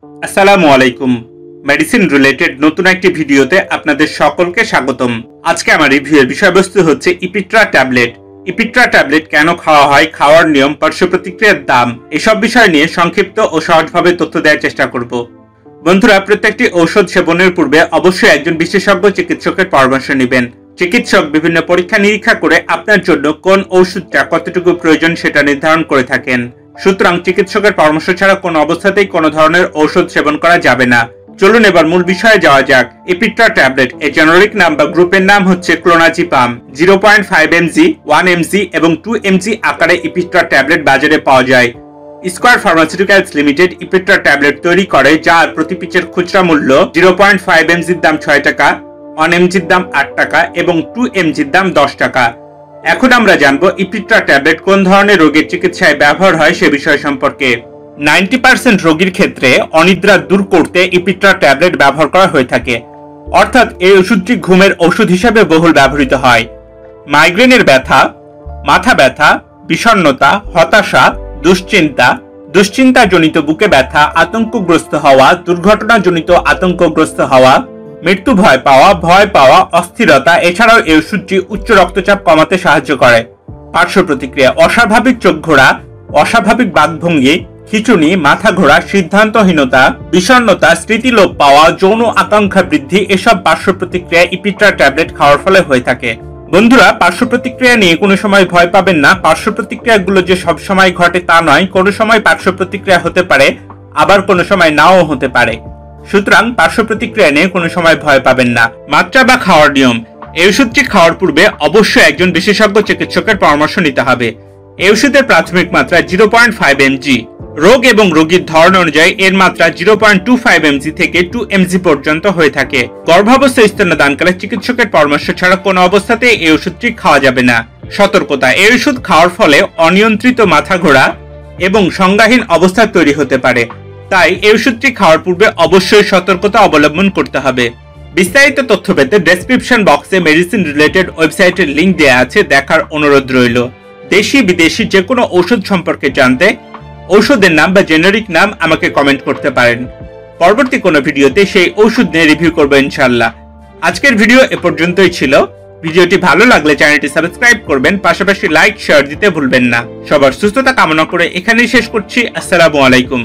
আসসালামু আলাইকুম। Medicine related নতুন একটি ভিডিওতে আপনাদের সকলকে স্বাগতম। আজকে আমার রিভিউয়ের বিষয়বস্তু হচ্ছে ইপিট্রা ট্যাবলেট। ইপিট্রা ট্যাবলেট কেন খাওয়া হয়, খাওয়ার নিয়ম, পার্শ্ব প্রতিক্রিয়ার দাম, এসব বিষয় নিয়ে সংক্ষিপ্ত ও সহজভাবে তথ্য দেওয়ার চেষ্টা করব। বন্ধুরা, প্রত্যেকটি ঔষধ সেবনের পূর্বে অবশ্যই একজন বিশেষজ্ঞ চিকিৎসকের পরামর্শ নেবেন। চিকিৎসক বিভিন্ন পরীক্ষা নিরীক্ষা করে আপনার জন্য কোন ওষুধটা কতটুকু প্রয়োজন সেটা নির্ধারণ করে থাকেন। সুতরাং চিকিৎসকের পরামর্শ ছাড়া কোনো অবস্থাতেই কোনো ধরনের ঔষধ সেবন করা যাবে না। চলুন এবার মূল বিষয়ে যাওয়া যাক। ইপিট্রা ট্যাবলেট এর জেনারিক নাম বা গ্রুপের নাম হচ্ছে ক্লোনাজিপাম। 0.5 mg, 1 mg এবং 2 mg আকারে ইপিট্রা ট্যাবলেট বাজারে পাওয়া যায়। Square pharmaceuticals limited Epitra tablet তৈরি করে, যার প্রতি পিচের খুচরা মূল্য 0.5 mg এর দাম 6 টাকা, 1 mg এর দাম 8 টাকা এবং 2 mg এর দাম 10 টাকা। এখন আমরা জানবো ইপিট্রা ট্যাবলেট কোন ধরনের রোগের চিকিৎসায় ব্যবহার হয় সে বিষয় সম্পর্কে। 90% রোগীর ক্ষেত্রে অনিদ্রা দূর করতে ইপিট্রা ট্যাবলেট ব্যবহার করা হয়ে থাকে, অর্থাৎ এই ওষুধটি ঘুমের ওষুধ হিসেবে বহুল ব্যবহৃত হয়। মাইগ্রেনের ব্যথা, মাথা ব্যথা, বিষণ্ণতা, হতাশা, দুশ্চিন্তাজনিত বুকে ব্যথা, আতঙ্কগ্রস্ত হওয়া, দুর্ঘটনাজনিত আতঙ্কগ্রস্ত হওয়া, মৃত্যু ভয় পাওয়া, অস্থিরতা, এছাড়াও এই ওষুধটি উচ্চ রক্তচাপ কমাতে সাহায্য করে। পার্শ্ব প্রতিক্রিয়া: অস্বাভাবিক চোখ ঘোরা, অস্বাভাবিক বাকভঙ্গি, খিঁচুনি, মাথা ঘোরা, সিদ্ধান্তহীনতা, বিষণ্ণতা, স্মৃতিলোপ পাওয়া, যৌন আকাঙ্ক্ষা বৃদ্ধি, এসব পার্শ্ব প্রতিক্রিয়া ইপিট্রা ট্যাবলেট খাওয়ার ফলে হয়ে থাকে। বন্ধুরা, পার্শ্ব প্রতিক্রিয়া নিয়ে কোনো সময় ভয় পাবেন না। পার্শ্ব প্রতিক্রিয়াগুলো যে সব সময় ঘটে তা নয়, কোনো সময় পার্শ্ব প্রতিক্রিয়া হতে পারে, আবার কোনো সময় নাও হতে পারে। সুতরাং পার্শ্ব প্রতিক্রিয়া নিয়ে কোনো সময় ভয় পাবেন না। মাত্রা বা খাওয়ার নিয়ম: এই ওষুধটি খাওয়ার পূর্বে অবশ্যই একজন বিশেষজ্ঞ চিকিৎসকের পরামর্শ নিতে হবে। এই ওষুধের প্রাথমিক মাত্রা 0.5 mg। রোগ এবং রোগীর ধরন অনুযায়ী এর মাত্রা 0.25 mg থেকে 2 mg পর্যন্ত হয়ে থাকে। গর্ভাবস্থা স্তন্যদানকালে চিকিৎসকের পরামর্শ ছাড়া কোনো অবস্থাতেই এই ওষুধটি খাওয়া যাবে না। সতর্কতা: এই ওষুধ খাওয়ার ফলে অনিয়ন্ত্রিত মাথা ঘোরা এবং সংজ্ঞাহীন অবস্থা তৈরি হতে পারে, তাই এই ওষুধটি খাওয়ার পূর্বে অবশ্যই সতর্কতা অবলম্বন করতে হবে। বিস্তারিত তথ্য পেতে ডেসক্রিপশন বক্সে মেডিসিন রিলেটেড ওয়েবসাইটের লিংক দেওয়া আছে, দেখার অনুরোধ রইল। দেশি বিদেশি যে কোনো ঔষধ সম্পর্কে জানতে ঔষধের নাম বা জেনারিক নাম আমাকে কমেন্ট করতে পারেন। পরবর্তী কোনো ভিডিওতে সেই ওষুধ নিয়ে রিভিউ করবো ইনশাআল্লাহ। আজকের ভিডিও এ পর্যন্তই ছিল। ভিডিওটি ভালো লাগলে চ্যানেলটি সাবস্ক্রাইব করবেন, পাশাপাশি লাইক শেয়ার দিতে ভুলবেন না। সবার সুস্থতা কামনা করে এখানেই শেষ করছি। আসসালামু আলাইকুম।